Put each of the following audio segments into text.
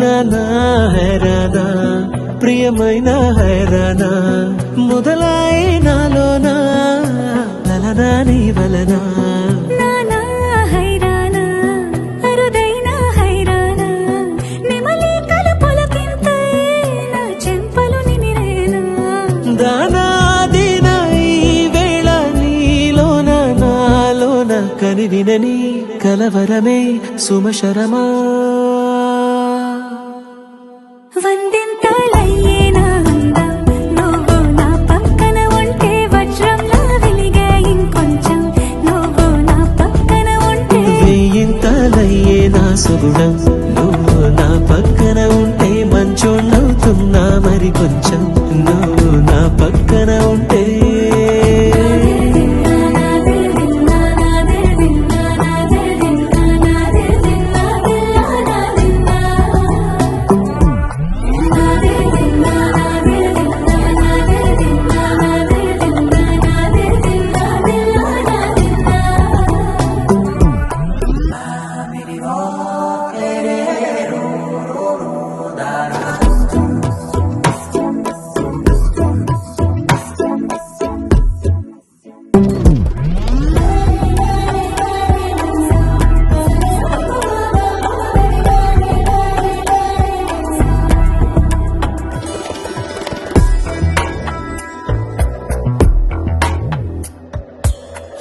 నానా హైరానా ప్రియమైన హైరానా మొదలై నాలోనా లలనా నీ వలనా నానా హైరానా అరుదైన హైరానా నెమలి కలుపులకింతై నా చెంపలు నిమిరేనా దానాదిన ఈ వేళ నీలోన నాలోన కనివినని కలవరమే సుమశరమా వందింతలయ్యేనా అందం నువ్వు నా పక్కన ఉంటే వజ్రంలా వెలిగే ఇంకొంచెం నువ్వు నా పక్కన ఉంటే వెయ్యింతలయ్యే నా సుగుణం నువ్వు నా పక్కన ఉంటే మంచోణ్ణవుతున్నా మరి కొంచెం నువ్వు నా పక్కన ఉంటే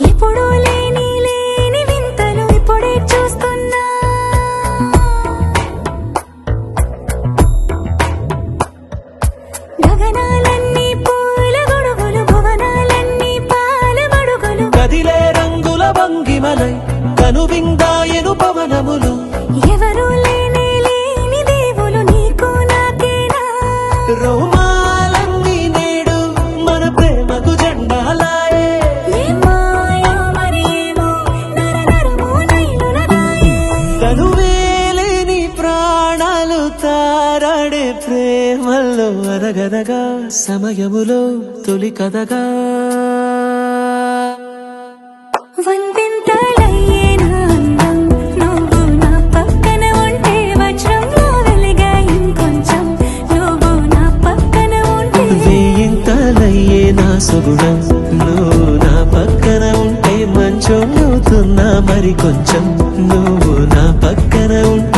ఎప్పుడూ లేని వింతలు ఇప్పుడే చూస్తున్నా గగనాలన్నీ పూల గొడుగులు భువనాలన్నీ పాల మడుగులు కదిలే రంగుల భంగిమలై కనువిందాయను పవనములు ఎవరూ లేని దేవులు నీకు నాకేనా రోమాలన్నీ నేడు మన ప్రేమకు జెండాలాయే ఏ మాయో మరేమో నరనరమో నైలులగాయే కనువేలేని ప్రాణాలు తారాడే ప్రేమల్లో అనగనగా సమయములో తొలి కథగా వందింతలయ్యేనా అందం నువ్వు నా పక్కన ఉంటే వజ్రంలా వెలిగే ఇంకొంచెం నువ్వు నా పక్కన ఉంటే వెయ్యింతలయ్యే నా సుగుణం నువ్వు నా పక్కన ఉంటే మంచోణ్ణవుతున్నా మరి కొంచెం నువ్వు నా పక్కన ఉంటే